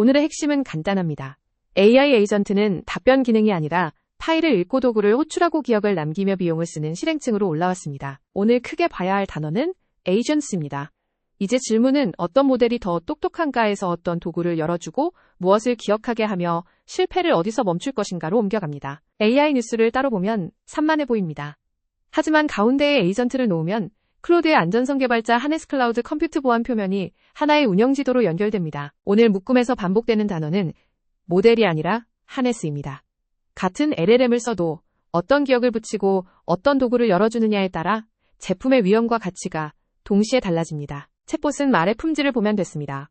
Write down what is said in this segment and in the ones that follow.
오늘의 핵심은 간단합니다. AI 에이전트는 답변 기능이 아니라 파일을 읽고 도구를 호출하고 기억을 남기며 비용을 쓰는 실행층으로 올라왔습니다. 오늘 크게 봐야 할 단어는 에이전트입니다. 이제 질문은 어떤 모델이 더 똑똑한가에서 어떤 도구를 열어주고 무엇을 기억하게 하며 실패를 어디서 멈출 것인가로 옮겨갑니다. AI 뉴스를 따로 보면 산만해 보입니다. 하지만 가운데에 에이전트를 놓으면 클로드의 안전성 개발자 하네스 클라우드 컴퓨트 보안 표면이 하나의 운영 지도로 연결됩니다. 오늘 묶음에서 반복되는 단어는 모델이 아니라 하네스입니다. 같은 LLM을 써도 어떤 기억을 붙이고 어떤 도구를 열어주느냐에 따라 제품의 위험과 가치가 동시에 달라집니다. 챗봇은 말의 품질을 보면 됐습니다.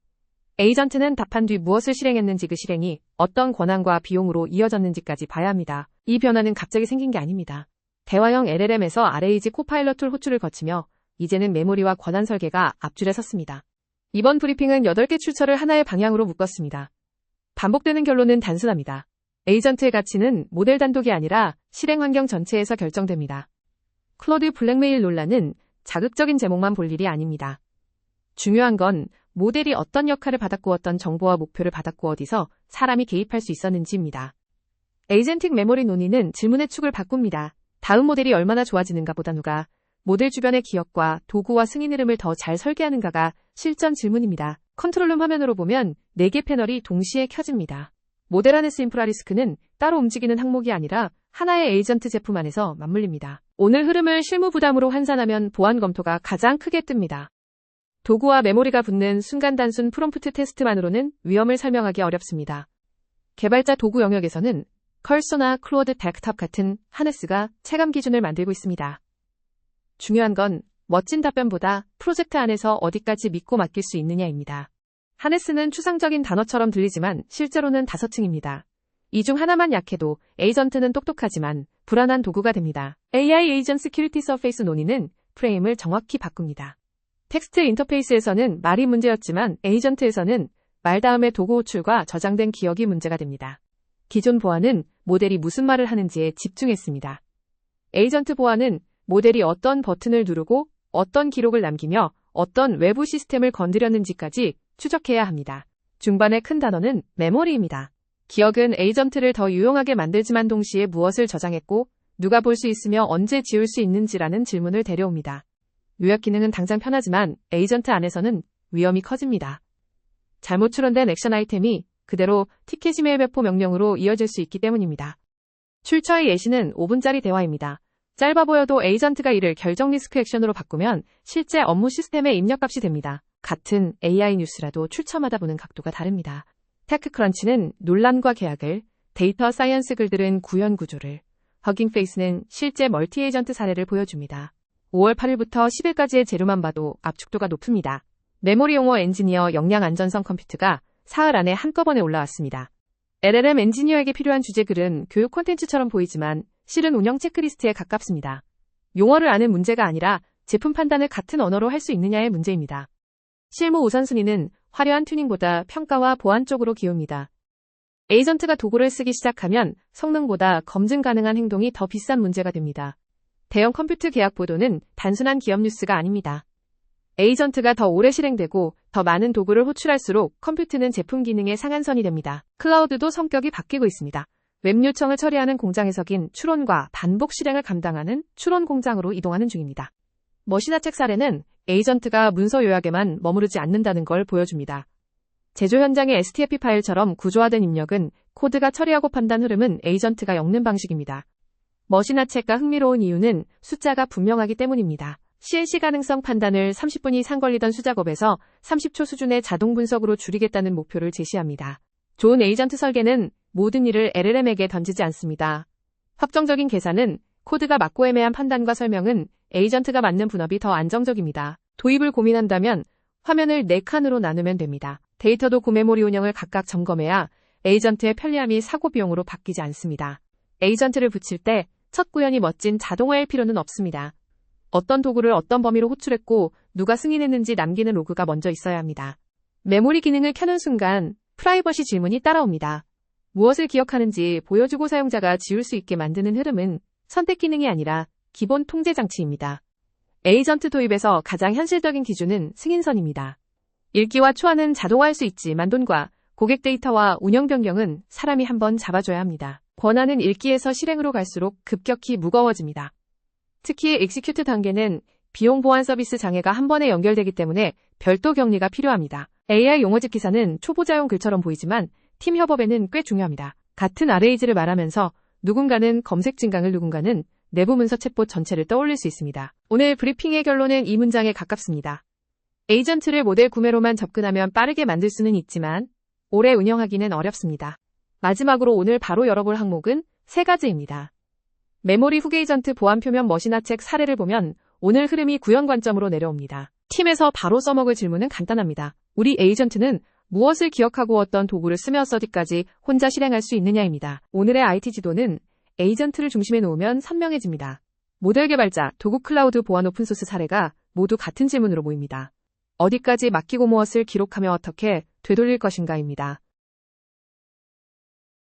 에이전트는 답한 뒤 무엇을 실행했는지 그 실행이 어떤 권한과 비용으로 이어졌는지까지 봐야 합니다. 이 변화는 갑자기 생긴 게 아닙니다. 대화형 LLM에서 RAG 코파일럿 툴 호출을 거치며 이제는 메모리와 권한 설계가 앞줄에 섰습니다. 이번 브리핑은 8개 출처를 하나의 방향으로 묶었습니다. 반복되는 결론은 단순합니다. 에이전트의 가치는 모델 단독이 아니라 실행 환경 전체에서 결정됩니다. 클로드 블랙메일 논란은 자극적인 제목만 볼 일이 아닙니다. 중요한 건 모델이 어떤 역할을 받았고 어떤 정보와 목표를 받았고 어디서 사람이 개입할 수 있었는지입니다. 에이전틱 메모리 논의는 질문의 축을 바꿉니다. 다음 모델이 얼마나 좋아지는가 보다 누가 모델 주변의 기억과 도구와 승인 흐름을 더 잘 설계하는가가 실전 질문입니다. 컨트롤룸 화면으로 보면 4개 패널이 동시에 켜집니다. 모델 하네스 인프라 리스크는 따로 움직이는 항목이 아니라 하나의 에이전트 제품 안에서 맞물립니다. 오늘 흐름을 실무 부담으로 환산하면 보안 검토가 가장 크게 뜹니다. 도구와 메모리가 붙는 순간 단순 프롬프트 테스트만으로는 위험을 설명하기 어렵습니다. 개발자 도구 영역에서는 컬서나 클로드 덱탑 같은 하네스가 체감 기준을 만들고 있습니다. 중요한 건 멋진 답변보다 프로젝트 안에서 어디까지 믿고 맡길 수 있느냐입니다. 하네스는 추상적인 단어처럼 들리지만 실제로는 5층입니다. 이 중 하나만 약해도 에이전트는 똑똑하지만 불안한 도구가 됩니다. AI 에이전 시큐리티 서페이스 논의는 프레임을 정확히 바꿉니다. 텍스트 인터페이스에서는 말이 문제였지만 에이전트에서는 말 다음에 도구 호출과 저장된 기억이 문제가 됩니다. 기존 보안은 모델이 무슨 말을 하는지에 집중했습니다. 에이전트 보안은 모델이 어떤 버튼을 누르고 어떤 기록을 남기며 어떤 외부 시스템을 건드렸는지까지 추적해야 합니다. 중반의 큰 단어는 메모리입니다. 기억은 에이전트를 더 유용하게 만들지만 동시에 무엇을 저장했고 누가 볼 수 있으며 언제 지울 수 있는지라는 질문을 데려옵니다. 요약 기능은 당장 편하지만 에이전트 안에서는 위험이 커집니다. 잘못 추론된 액션 아이템이 그대로 티켓 이메일 배포 명령으로 이어질 수 있기 때문입니다. 출처의 예시는 5분짜리 대화입니다. 짧아 보여도 에이전트가 이를 결정 리스크 액션으로 바꾸면 실제 업무 시스템의 입력값이 됩니다. 같은 AI 뉴스라도 출처마다 보는 각도가 다릅니다. 테크크런치는 논란과 계약을, 데이터 사이언스 글들은 구현 구조를, 허깅페이스는 실제 멀티 에이전트 사례를 보여줍니다. 5월 8일부터 10일까지의 재료만 봐도 압축도가 높습니다. 메모리 용어 엔지니어 역량 안전성 컴퓨트가 사흘 안에 한꺼번에 올라왔습니다. LLM 엔지니어에게 필요한 주제글은 교육 콘텐츠처럼 보이지만 실은 운영 체크리스트에 가깝습니다. 용어를 아는 문제가 아니라 제품 판단을 같은 언어로 할 수 있느냐의 문제입니다. 실무 우선순위는 화려한 튜닝보다 평가와 보안 쪽으로 기웁니다. 에이전트가 도구를 쓰기 시작하면 성능보다 검증 가능한 행동이 더 비싼 문제가 됩니다. 대형 컴퓨트 계약 보도는 단순한 기업 뉴스가 아닙니다. 에이전트가 더 오래 실행되고 더 많은 도구를 호출할수록 컴퓨트는 제품 기능의 상한선이 됩니다. 클라우드도 성격이 바뀌고 있습니다. 웹 요청을 처리하는 공장에서긴 추론과 반복 실행을 감당하는 추론 공장으로 이동하는 중입니다. 머신화책 사례는 에이전트가 문서 요약에만 머무르지 않는다는 걸 보여줍니다. 제조 현장의 STF 파일처럼 구조화된 입력은 코드가 처리하고 판단 흐름은 에이전트가 엮는 방식입니다. 머신화책과 흥미로운 이유는 숫자가 분명하기 때문입니다. CNC 가능성 판단을 30분 이상 걸리던 수작업에서 30초 수준의 자동 분석으로 줄이겠다는 목표를 제시합니다. 좋은 에이전트 설계는 모든 일을 LLM에게 던지지 않습니다. 확정적인 계산은 코드가 맞고 애매한 판단과 설명은 에이전트가 맞는 분업이 더 안정적입니다. 도입을 고민한다면 화면을 4칸으로 나누면 됩니다. 데이터 도구 메모리 운영을 각각 점검해야 에이전트의 편리함이 사고 비용으로 바뀌지 않습니다. 에이전트를 붙일 때 첫 구현이 멋진 자동화일 필요는 없습니다. 어떤 도구를 어떤 범위로 호출했고 누가 승인했는지 남기는 로그가 먼저 있어야 합니다. 메모리 기능을 켜는 순간 프라이버시 질문이 따라옵니다. 무엇을 기억하는지 보여주고 사용자가 지울 수 있게 만드는 흐름은 선택 기능이 아니라 기본 통제 장치입니다. 에이전트 도입에서 가장 현실적인 기준은 승인선입니다. 읽기와 초안은 자동화할 수 있지만 돈과 고객 데이터와 운영 변경은 사람이 한번 잡아줘야 합니다. 권한은 읽기에서 실행으로 갈수록 급격히 무거워집니다. 특히 execute 단계는 비용 보안 서비스 장애가 한 번에 연결되기 때문에 별도 격리가 필요합니다. AI 용어집 기사는 초보자용 글처럼 보이지만 팀 협업에는 꽤 중요합니다. 같은 RAG를 말하면서 누군가는 검색 증강을 누군가는 내부 문서 챗봇 전체를 떠올릴 수 있습니다. 오늘 브리핑의 결론은 이 문장에 가깝습니다. 에이전트를 모델 구매로만 접근하면 빠르게 만들 수는 있지만 오래 운영하기는 어렵습니다. 마지막으로 오늘 바로 열어볼 항목은 3가지입니다. 메모리 훅 에이전트 보안 표면 머신화 책 사례를 보면 오늘 흐름이 구현 관점으로 내려옵니다. 팀에서 바로 써먹을 질문은 간단합니다. 우리 에이전트는 무엇을 기억하고 어떤 도구를 쓰며 어디까지 혼자 실행할 수 있느냐입니다. 오늘의 IT 지도는 에이전트를 중심에 놓으면 선명해집니다. 모델 개발자, 도구 클라우드 보안 오픈소스 사례가 모두 같은 질문으로 모입니다. 어디까지 맡기고 무엇을 기록하며 어떻게 되돌릴 것인가입니다.